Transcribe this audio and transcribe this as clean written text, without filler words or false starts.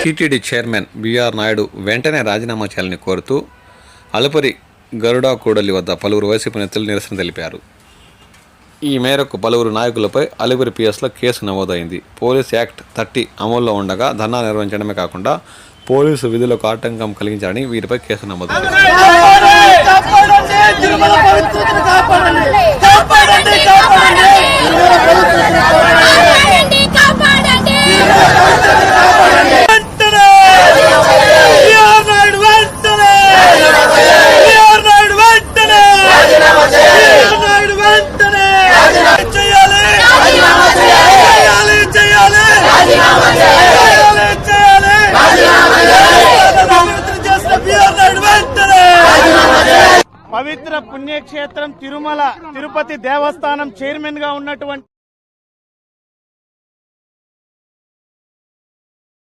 TTD chairman BR Naidu వెంటనే రాజీనామా చేయాలని కోరుతూ అలుపరి గరుడా కూడలి వద్ద పలువురు వైసీపీ నేతలు నిరసన తెలిపారు. ఈ మేరకు పలువురు నాయకులపై అలిపిరి పిఎస్లో కేసు నమోదైంది. పోలీస్ యాక్ట్ 30 అమల్లో ఉండగా ధర్నా నిర్వహించడమే కాకుండా పోలీసు విధులకు ఆటంకం కలిగించాలని వీరిపై కేసు నమోదైంది. పవిత్ర పుణ్యక్షేత్రం తిరుమల తిరుపతి దేవస్థానం చైర్మన్ గా ఉన్నటువంటి